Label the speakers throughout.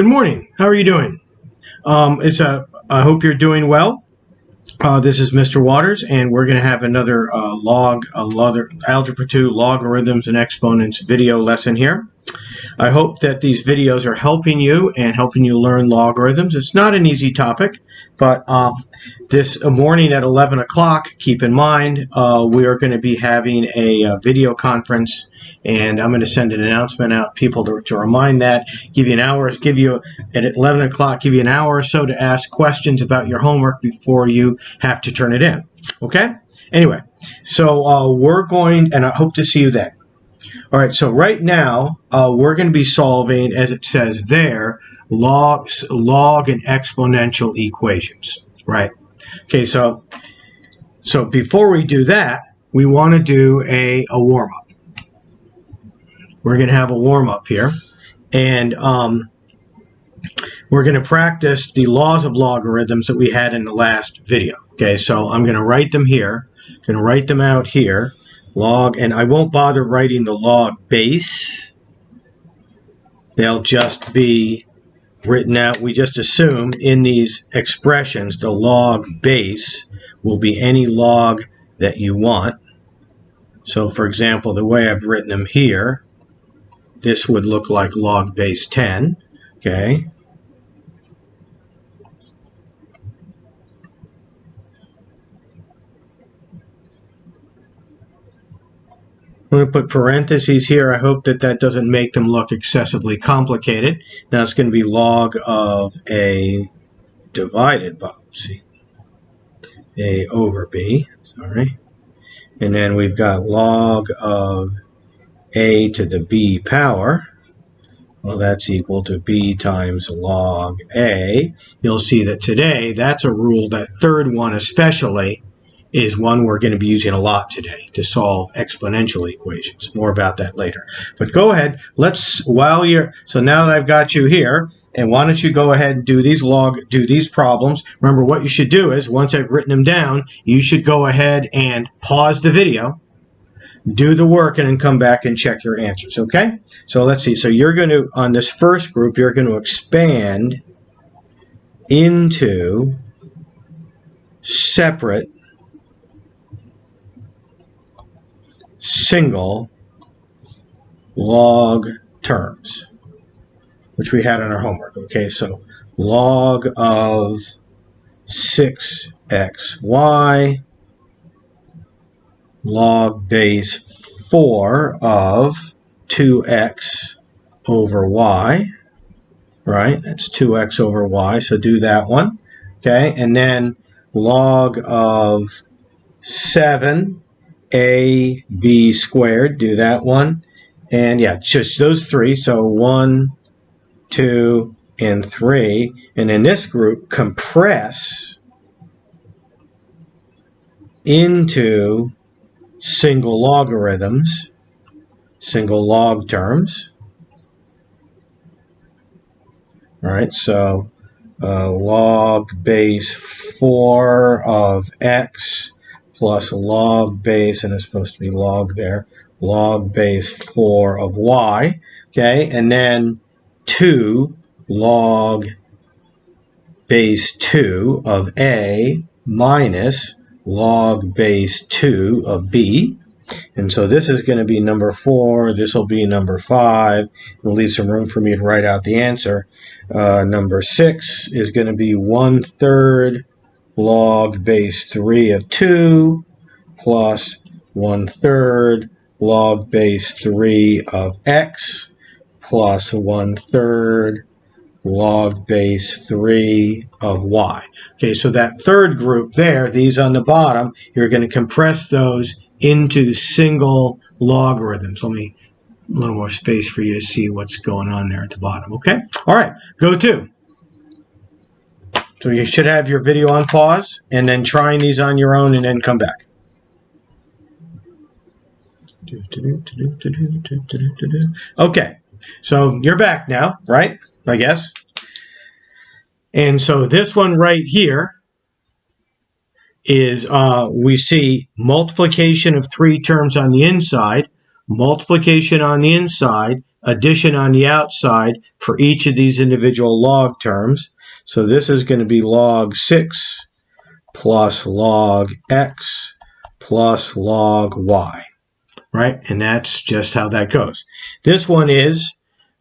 Speaker 1: Good morning. How are you doing? I hope you're doing well. This is Mr. Waters, and we're going to have another Algebra 2 logarithms and exponents video lesson here. I hope that these videos are helping you and helping you learn logarithms. It's not an easy topic, but this morning at 11 o'clock, keep in mind, we are going to be having a video conference, and I'm going to send an announcement out people to remind that, give you an hour, at 11 o'clock, give you an hour or so to ask questions about your homework before you have to turn it in. Okay? Anyway, so we're going, and I hope to see you then. All right, so right now, we're going to be solving, as it says there, log and exponential equations, right? Okay, so before we do that, we want to do a warm-up. We're going to have a warm-up here, and we're going to practice the laws of logarithms that we had in the last video. Okay, so I'm going to write them here. I'm going to write them out here. Log, and I won't bother writing the log base. They'll just be written out. We just assume in these expressions the log base will be any log that you want. So for example, the way I've written them here, this would look like log base 10. Okay. I'm going to put parentheses here. I hope that doesn't make them look excessively complicated. Now it's going to be log of A divided by A over B. Sorry. And then we've got log of A to the B power. Well, that's equal to B times log A. You'll see that today, that's a rule, that third one especially, is one we're going to be using a lot today to solve exponential equations. More about that later. But go ahead, so now that I've got you here, and why don't you go ahead and do these problems. Remember, what you should do is, once I've written them down, you should go ahead and pause the video, do the work, and then come back and check your answers, okay? So let's see. So you're going to, on this first group, you're going to expand into separate single log terms, which we had in our homework. Okay, so log of 6xy, log base 4 of 2x over y, right? That's 2x over y, so do that one. Okay, and then log of 7 AB squared, do that one. And yeah, just those three. So 1, 2, and 3. And in this group, compress into single logarithms, single log terms. All right, so log base 4 of x plus log base, and it's supposed to be log there, log base 4 of y, okay, and then 2 log base 2 of A minus log base 2 of B. And so this is going to be number 4, this will be number 5, it'll leave some room for me to write out the answer. Number 6 is going to be 1/3 log base 3 of 2 plus 1/3 log base 3 of x plus 1/3 log base 3 of y. Okay, so that third group there, these on the bottom, you're going to compress those into single logarithms. Let me a little more space for you to see what's going on there at the bottom. Okay, all right, go to. So you should have your video on pause, and then trying these on your own, and then come back. Okay, so you're back now, right? I guess. And so this one right here is, we see multiplication of 3 terms on the inside, multiplication on the inside addition on the outside for each of these individual log terms. So this is going to be log 6 plus log x plus log y, right? And that's just how that goes. This one is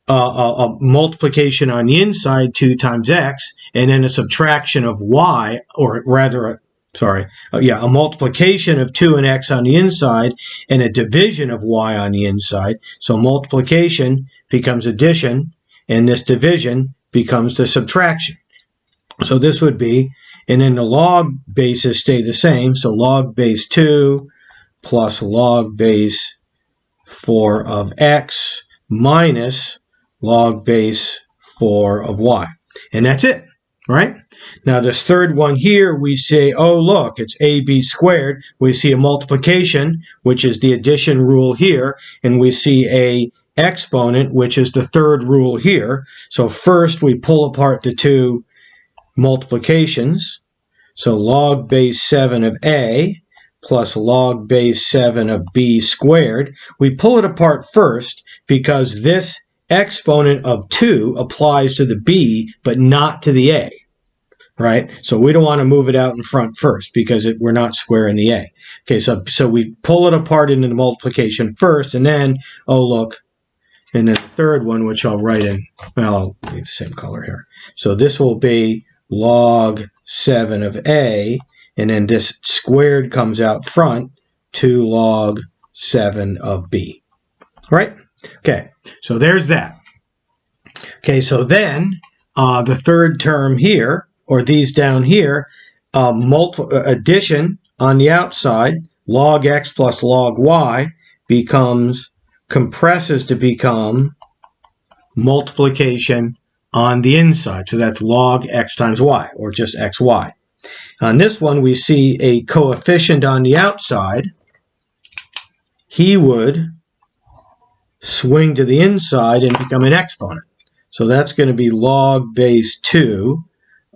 Speaker 1: a multiplication on the inside, 2 times x, and then a subtraction of y, or rather, a multiplication of 2 and x on the inside, and a division of y on the inside. So multiplication becomes addition, and this division becomes the subtraction. So this would be, and then the log bases stay the same, so log base 2 plus log base 4 of x minus log base 4 of y. And that's it, right? Now this third one here, we say, oh look, it's ab squared. We see a multiplication, which is the addition rule here, and we see a exponent, which is the third rule here. So first we pull apart the two multiplications. So log base 7 of a plus log base 7 of b squared. We pull it apart first because this exponent of 2 applies to the b but not to the a, right? So we don't want to move it out in front first because we're not squaring the a. Okay, so we pull it apart into the multiplication first, and then, oh look, and then the third one, which I'll write in, well, I'll leave the same color here. So this will be log 7 of a, and then this squared comes out front, 2 log 7 of b, right? Okay, so there's that. Okay, so then the third term here, or these down here, addition on the outside, log x plus log y compresses to become multiplication on the inside. So that's log x times y, or just xy. On this one, we see a coefficient on the outside. He would swing to the inside and become an exponent. So that's going to be log base 2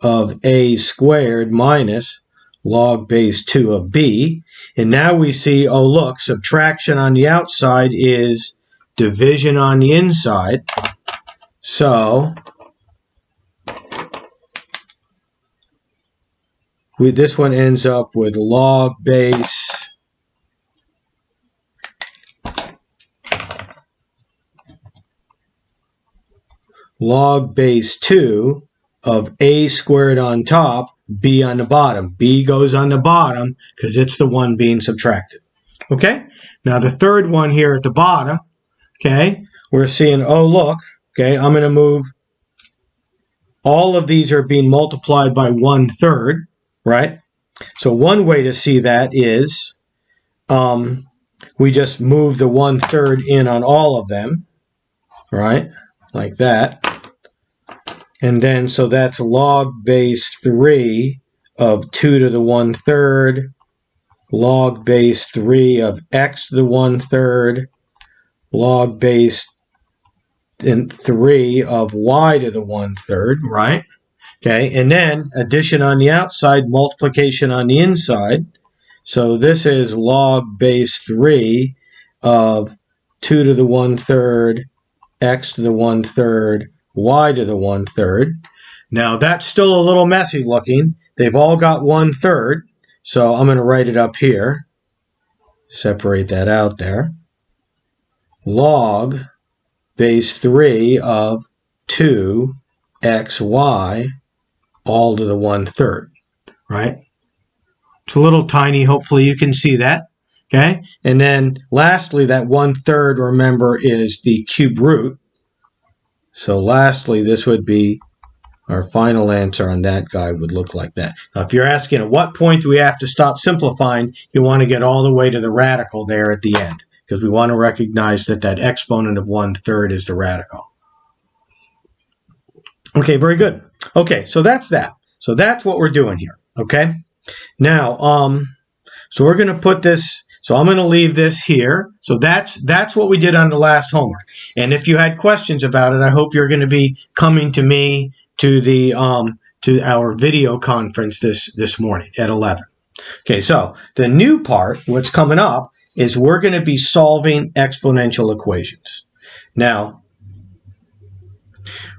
Speaker 1: of a squared minus log base 2 of b. And now we see, oh look, subtraction on the outside is division on the inside. So this one ends up with log base 2 of a squared on top, b on the bottom. B goes on the bottom because it's the one being subtracted. Okay? Now the third one here at the bottom, okay, we're seeing, oh look, okay, I'm going to move, all of these are being multiplied by 1/3, right? So one way to see that is we just move the 1/3 in on all of them, right? Like that. And then, so that's log base 3 of 2 to the 1/3, log base 3 of x to the 1/3, log base 3 of y to the 1/3, right? Okay, and then addition on the outside, multiplication on the inside. So this is log base 3 of 2 to the 1/3, x to the 1/3, y to the 1/3. Now that's still a little messy looking. They've all got 1/3, so I'm going to write it up here. Separate that out there. Log base 3 of 2xy all to the 1/3, right? It's a little tiny. Hopefully you can see that. Okay, and then lastly, that 1/3, remember, is the cube root. So lastly, this would be our final answer on that guy would look like that. Now, if you're asking at what point do we have to stop simplifying, you want to get all the way to the radical there at the end, because we want to recognize that that exponent of 1/3 is the radical. Okay, very good. Okay, so that's that. So that's what we're doing here, okay? Now, so we're going to put this, so I'm going to leave this here. So that's what we did on the last homework. And if you had questions about it, I hope you're going to be coming to me to the to our video conference this morning at 11. Okay, so the new part, what's coming up, is we're going to be solving exponential equations. Now,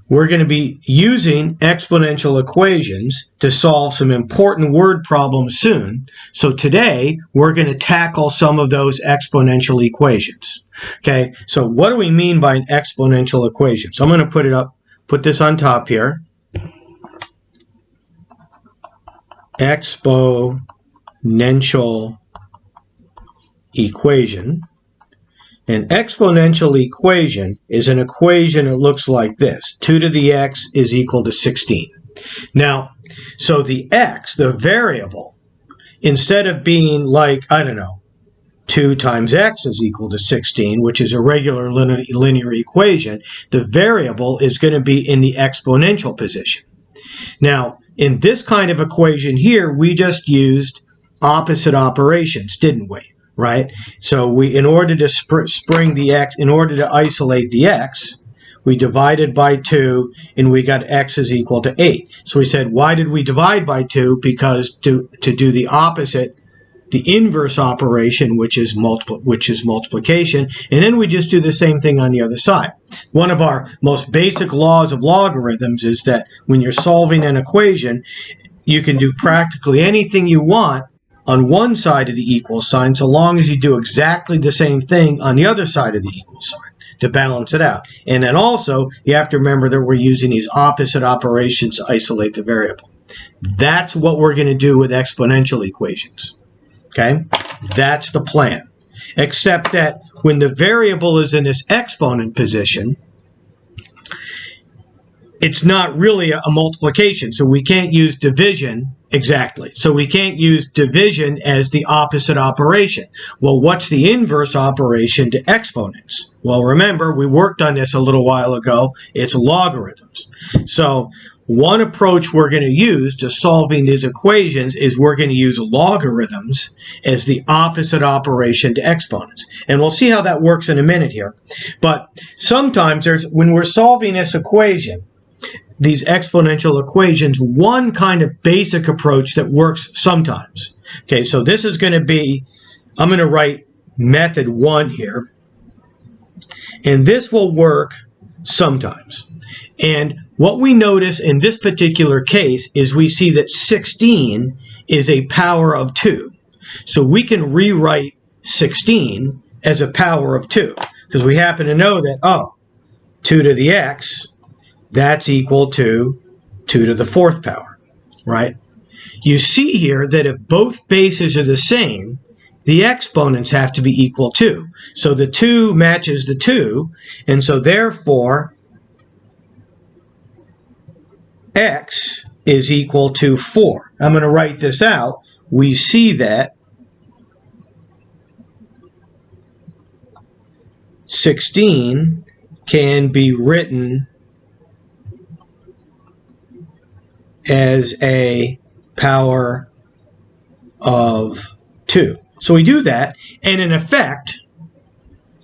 Speaker 1: we're going to be using exponential equations to solve some important word problems soon. So today, we're going to tackle some of those exponential equations. Okay, so what do we mean by an exponential equation? So I'm going to put this on top here. Exponential equation. An exponential equation is an equation that looks like this. 2 to the x is equal to 16. Now, so the x, the variable, instead of being like, I don't know, 2 times x is equal to 16, which is a regular linear equation, the variable is going to be in the exponential position. Now, in this kind of equation here, we just used opposite operations, didn't we? Right? So in order to spring the x, in order to isolate the x, we divided by 2, and we got x is equal to 8. So we said, why did we divide by 2? Because to do the opposite, the inverse operation, which is multiplication, and then we just do the same thing on the other side. One of our most basic laws of logarithms is that when you're solving an equation, you can do practically anything you want on one side of the equal sign, so long as you do exactly the same thing on the other side of the equal sign to balance it out. And then also, you have to remember that we're using these opposite operations to isolate the variable. That's what we're going to do with exponential equations. Okay? That's the plan. Except that when the variable is in this exponent position, it's not really a multiplication, so we can't use division exactly. So we can't use division as the opposite operation. Well, what's the inverse operation to exponents? Well, remember, we worked on this a little while ago. It's logarithms. So one approach we're going to use to solving these equations is we're going to use logarithms as the opposite operation to exponents. And we'll see how that works in a minute here. But sometimes when we're solving this equation, these exponential equations, one kind of basic approach that works sometimes. Okay, so this is going to be, I'm going to write method 1 here, and this will work sometimes. And what we notice in this particular case is we see that 16 is a power of 2. So we can rewrite 16 as a power of 2, because we happen to know that, 2 to the x, that's equal to 2 to the 4th power, right? You see here that if both bases are the same, the exponents have to be equal too. So the 2 matches the 2, and so therefore x is equal to 4. I'm going to write this out. We see that 16 can be written as a power of 2. So we do that, and in effect,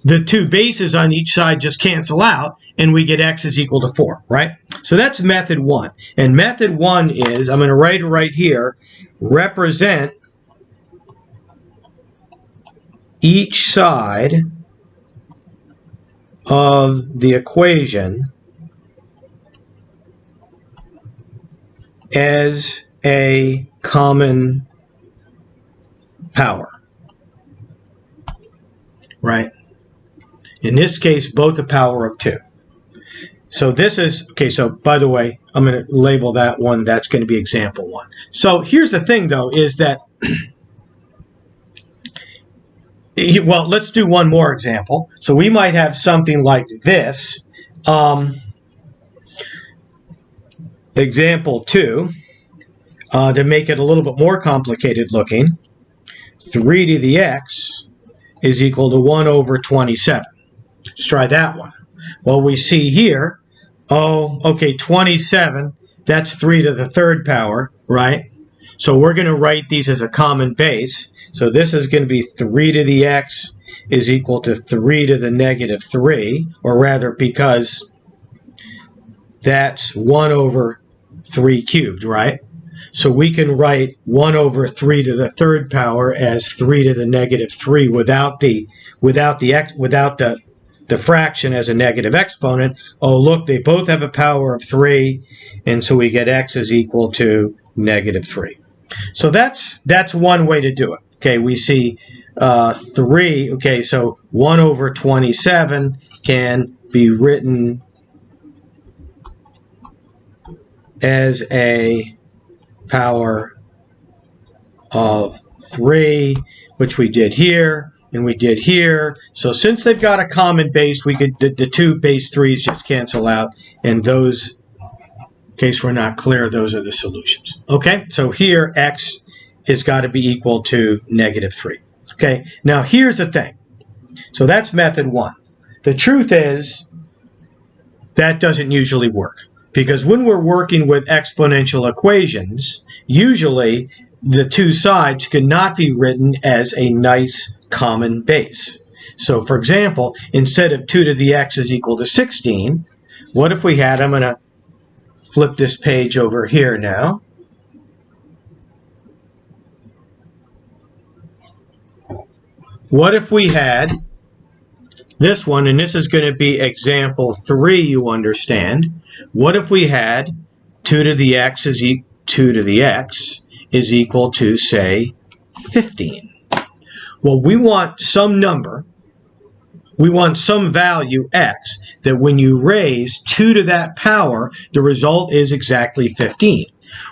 Speaker 1: the 2 bases on each side just cancel out, and we get x is equal to 4, right? So that's method 1. And method 1 is, I'm going to write it right here, represent each side of the equation as a common power, right? In this case, both a power of 2. So this is, okay, so by the way, I'm going to label that one, that's going to be example 1. So here's the thing, though, is that, well, let's do one more example. So we might have something like this. Example 2, to make it a little bit more complicated looking, 3 to the x is equal to 1 over 27. Let's try that one. Well, we see here, 27, that's 3 to the 3rd power, right? So we're going to write these as a common base. So this is going to be 3 to the x is equal to 3 to the negative 3, or rather because that's 1 over 3 cubed, right? So we can write 1 over 3 to the 3rd power as 3 to the negative 3 without the the fraction as a negative exponent. Oh, look, they both have a power of 3, and so we get x is equal to negative 3. So that's one way to do it. Okay, we see 3. Okay, so 1 over 27 can be written as a power of 3, which we did here, and we did here. So since they've got a common base, we could the two base 3's just cancel out, and those, in case we're not clear, those are the solutions. Okay, so here x has got to be equal to negative 3. Okay, now here's the thing. So that's method 1. The truth is that doesn't usually work, because when we're working with exponential equations, usually the two sides cannot be written as a nice common base. So for example, instead of 2 to the x is equal to 16, what if we had, I'm going to flip this page over here now. What if we had this one, and this is going to be example 3, you understand. What if we had 2 to the x is equal to, say, 15? Well, we want some number, we want some value x, that when you raise 2 to that power, the result is exactly 15.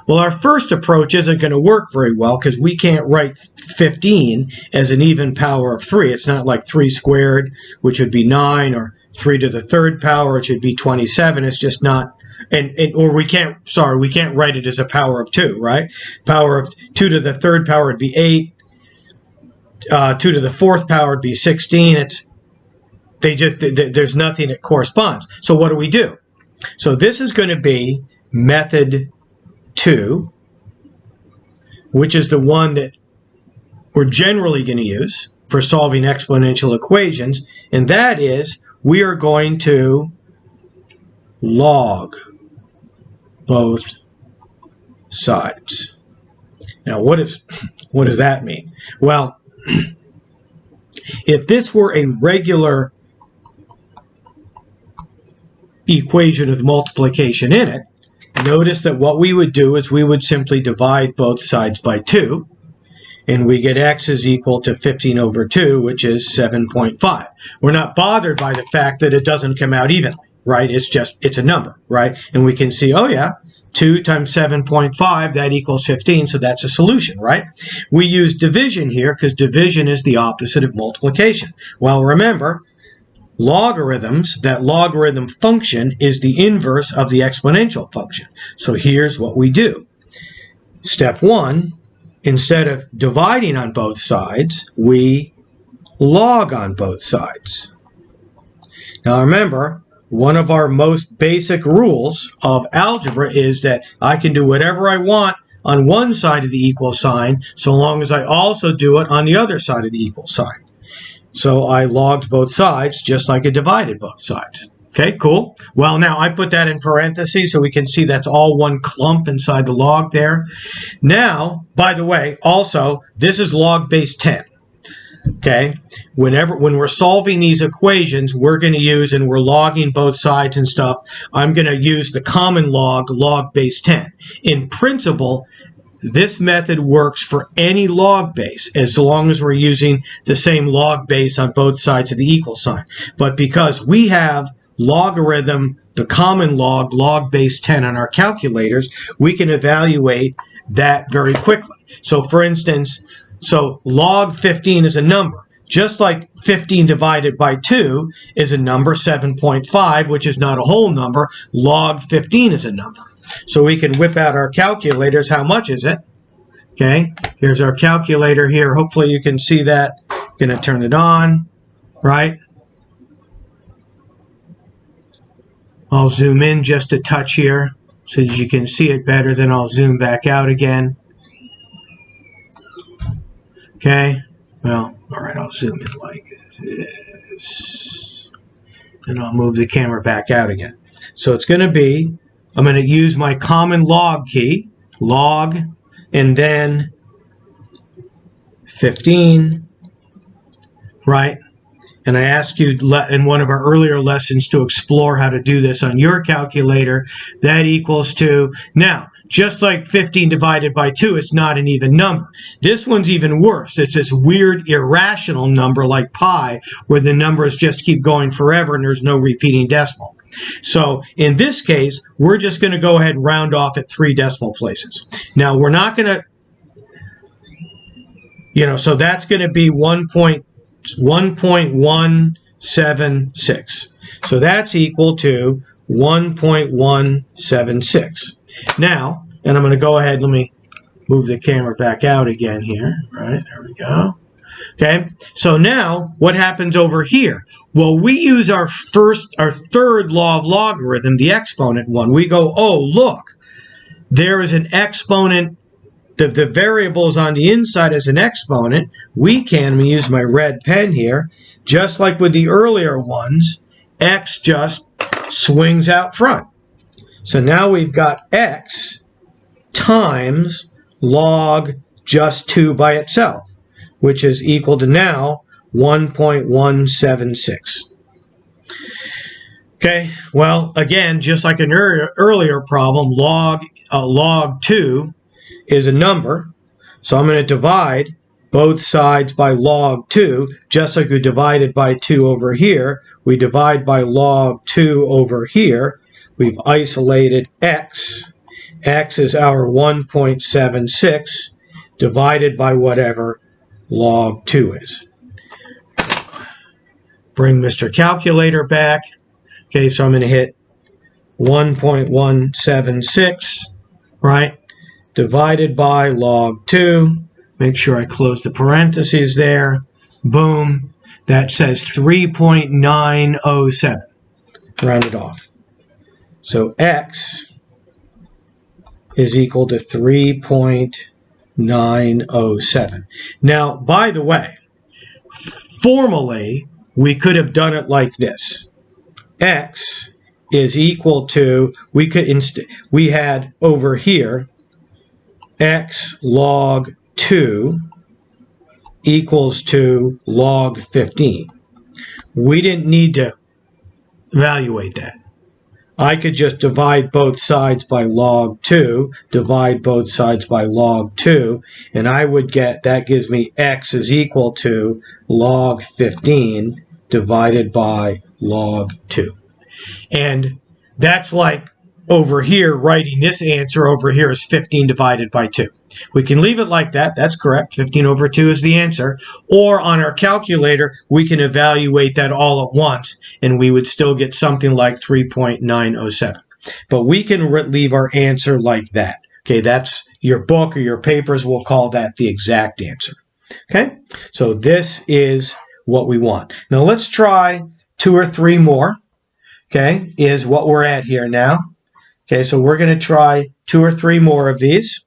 Speaker 1: Well, our first approach isn't going to work very well, because we can't write 15 as an even power of 3. It's not like 3 squared, which would be 9, or 3 to the third power, which would be 27. It's just not, or we can't write it as a power of 2, right? Power of 2 to the third power would be 8. 2 to the fourth power would be 16. There's nothing that corresponds. So what do? So this is going to be method 2, which is the one that we're generally going to use for solving exponential equations, and that is we are going to log both sides. Now, what does that mean? Well, if this were a regular equation with multiplication in it, notice that what we would do is we would simply divide both sides by 2, and we get x is equal to 15 over 2, which is 7.5. We're not bothered by the fact that it doesn't come out evenly, right? It's a number, right? And we can see, oh yeah, 2 times 7.5, that equals 15, so that's a solution, right? We use division here because division is the opposite of multiplication. Well, remember, logarithms, that logarithm function is the inverse of the exponential function. So here's what we do. Step 1, instead of dividing on both sides, we log on both sides. Now remember, one of our most basic rules of algebra is that I can do whatever I want on one side of the equal sign, so long as I also do it on the other side of the equal sign. So I logged both sides just like I divided both sides. Okay, cool. Well, now I put that in parentheses so we can see that's all one clump inside the log there. Now, by the way, also, this is log base 10. Okay, when we're solving these equations, we're going to use, and we're logging both sides and stuff, I'm going to use the common log base 10. In principle, this method works for any log base as long as we're using the same log base on both sides of the equal sign. But because we have logarithm, the common log base 10 on our calculators, we can evaluate that very quickly. So for instance, log 15 is a number. Just like 15 divided by 2 is a number, 7.5, which is not a whole number, log 15 is a number. So we can whip out our calculators. How much is it? Okay, here's our calculator here. Hopefully you can see that. Going to turn it on, right? I'll zoom in just a touch here so that you can see it better, then I'll zoom back out again. Okay, well, all right, I'll zoom in like this. And I'll move the camera back out again. So it's going to be, I'm going to use my common log key, log, and then 15, right? and I asked you in one of our earlier lessons to explore how to do this on your calculator, that equals to, now, just like 15 divided by 2, it's not an even number. This one's even worse. It's this weird irrational number like pi, where the numbers just keep going forever and there's no repeating decimal. So in this case, we're just going to go ahead and round off at 3 decimal places. Now, we're not going to, so that's going to be 1.176. So that's equal to 1.176. Now, and I'm going to go ahead, let me move the camera back out again here. Right, there we go. Okay, so now what happens over here? Well, we use our third law of logarithm, the exponent one. We go, oh, look, there is an exponent. The variable is on the inside as an exponent. We can, let me use my red pen here, just like with the earlier ones, x just swings out front. So now we've got x times log just 2 by itself, which is equal to now 1.176. Okay, well, again, just like an earlier problem, log 2 is a number, so I'm going to divide both sides by log 2, just like we divided by 2 over here. We divide by log 2 over here. We've isolated x. X is our 1.76 divided by whatever log 2 is. Bring Mr. Calculator back. Okay, so I'm going to hit 1.176, right, divided by log 2. Make sure I close the parentheses there. Boom. That says 3.907. Round it off. So x is equal to 3.907. Now, by the way, formally, we could have done it like this. X is equal to, we had over here, x log 2 equals to log 15. We didn't need to evaluate that. I could just divide both sides by log 2, divide both sides by log 2, and I would get, that gives me x is equal to log 15 divided by log 2. And that's like over here, writing this answer over here is 15 divided by 2. We can leave it like that. That's correct. 15 over 2 is the answer. Or on our calculator, we can evaluate that all at once, and we would still get something like 3.907. But we can leave our answer like that. Okay, that's your book or your papers will call that the exact answer. Okay, so this is what we want. Now let's try 2 or 3 more. Okay, is what we're at here now. Okay, so we're going to try 2 or 3 more of these.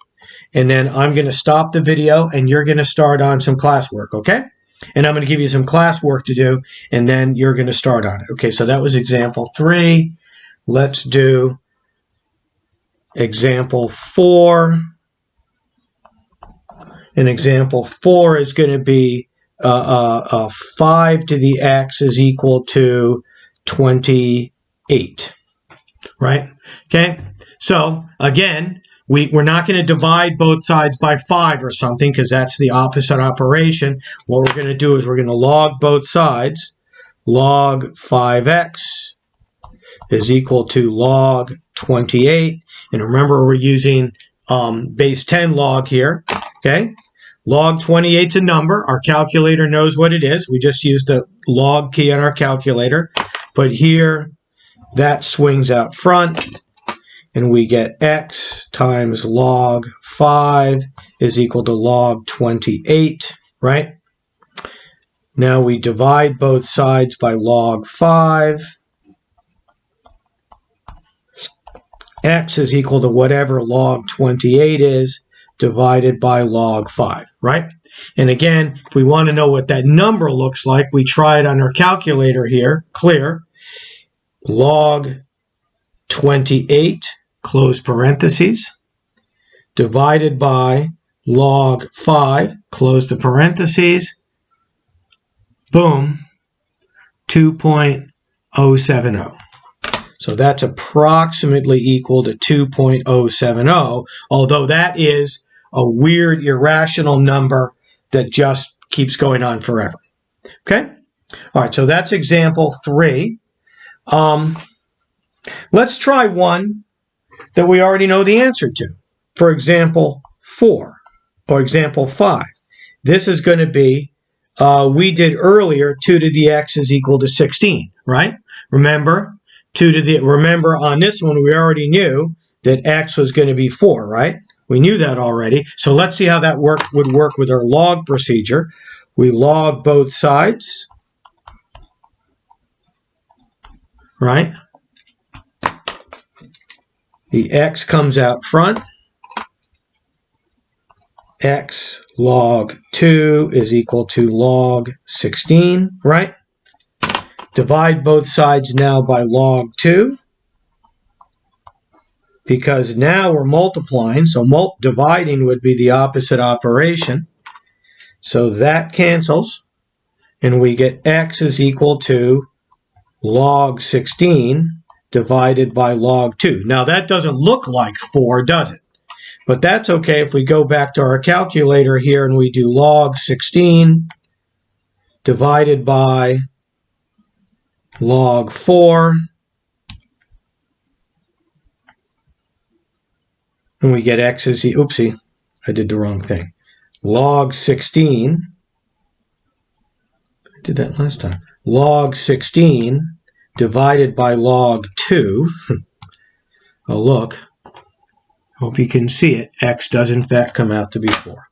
Speaker 1: And then I'm going to stop the video, and you're going to start on some classwork, okay? And I'm going to give you some classwork to do, and then you're going to start on it. Okay, so that was example 3. Let's do example 4. And example 4 is going to be 5 to the x is equal to 28, right? Okay, so again, we're not going to divide both sides by 5 or something because that's the opposite operation. What we're going to do is we're going to log both sides. Log 5x is equal to log 28. And remember, we're using base 10 log here. Okay, log 28 is a number. Our calculator knows what it is. We just use the log key on our calculator. But here, that swings out front. And we get x times log 5 is equal to log 28, right? Now we divide both sides by log 5. X is equal to whatever log 28 is divided by log 5, right? And again, if we want to know what that number looks like, we try it on our calculator here, clear. Log 28, close parentheses, divided by log 5, close the parentheses, boom, 2.070. So that's approximately equal to 2.070, although that is a weird irrational number that just keeps going on forever. Okay? All right, so that's example 3. Let's try one that we already know the answer to. For example 4 or example 5. This is going to be, we did earlier, 2 to the x is equal to 16, right? Remember on this one, we already knew that x was going to be 4, right? We knew that already. So let's see how that would work with our log procedure. We log both sides, right? The x comes out front. X log 2 is equal to log 16, right? Divide both sides now by log 2, because now we're multiplying, so dividing would be the opposite operation. So that cancels, and we get x is equal to log 16 divided by log 2. Now that doesn't look like 4, does it? But that's okay if we go back to our calculator here and we do log 16 divided by log 4, and we get x is, oopsie, I did the wrong thing. Log 16, I did that last time. Log 16 divided by log 2, oh look, hope you can see it, x does in fact come out to be 4.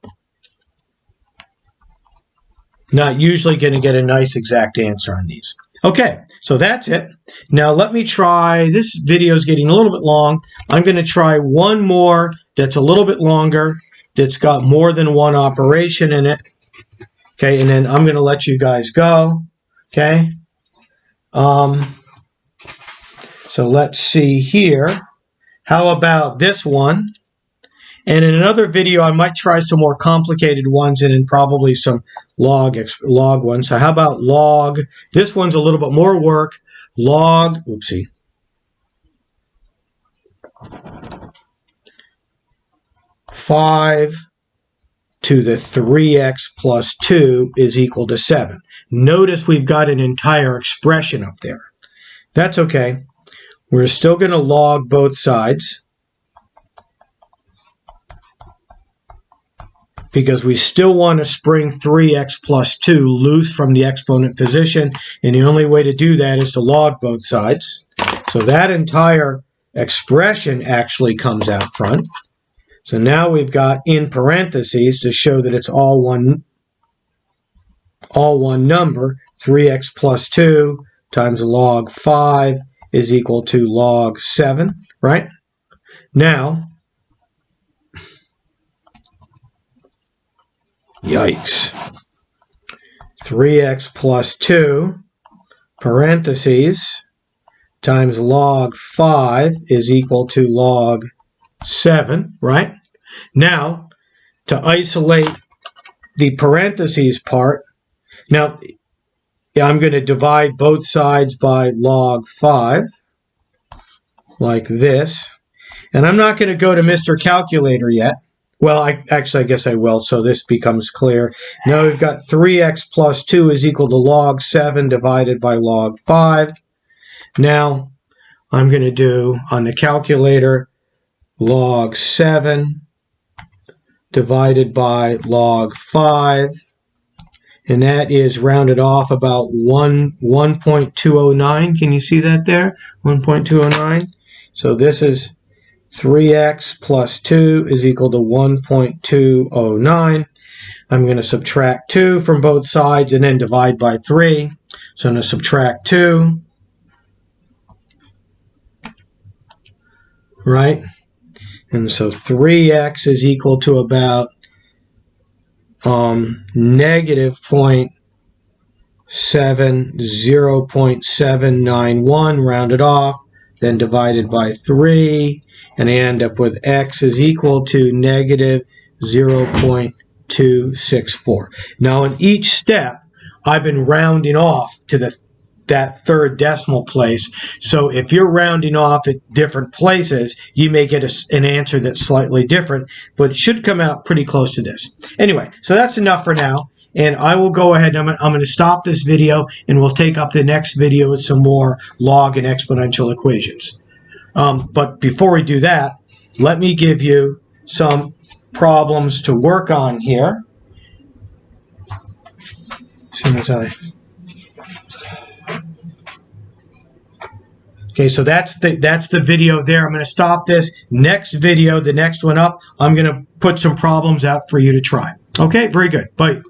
Speaker 1: Not usually going to get a nice exact answer on these. Okay, so that's it. Now let me try, this video is getting a little bit long. I'm going to try one more that's a little bit longer, that's got more than one operation in it. Okay, and then I'm going to let you guys go. Okay. So let's see here. How about this one? And in another video, I might try some more complicated ones and then probably some log ones. So how about log? This one's a little bit more work. Log, oopsie. (5) to the 3x plus 2 is equal to 7. Notice we've got an entire expression up there. That's okay. We're still going to log both sides, because we still want to spring 3x plus 2 loose from the exponent position, and the only way to do that is to log both sides. So that entire expression actually comes out front. So now we've got in parentheses to show that it's all one number, 3x plus 2 times log 5 is equal to log 7, right? Now, yikes. 3x plus 2, parentheses, times log 5 is equal to log 7, right? Now, to isolate the parentheses part, now I'm going to divide both sides by log 5, like this. And I'm not going to go to Mr. Calculator yet. Well, I guess I will, so this becomes clear. Now we've got 3x plus 2 is equal to log 7 divided by log 5. Now I'm going to do, on the calculator, log 7 divided by log 5. And that is rounded off about 1.209. Can you see that there? 1.209. So this is 3x plus 2 is equal to 1.209. I'm going to subtract 2 from both sides and then divide by 3. So I'm going to subtract 2. Right? And so 3x is equal to about negative 0.791 rounded off, then divided by 3, and I end up with x is equal to negative 0.264. Now in each step, I've been rounding off to the that third decimal place. So if you're rounding off at different places, you may get an answer that's slightly different, but it should come out pretty close to this. Anyway, so that's enough for now. And I will go ahead and I'm going to stop this video, and we'll take up the next video with some more log and exponential equations. But before we do that, let me give you some problems to work on here. As soon as Okay, so that's the video there. I'm going to stop this. Next video, the next one up, I'm going to put some problems out for you to try. Okay, very good. Bye.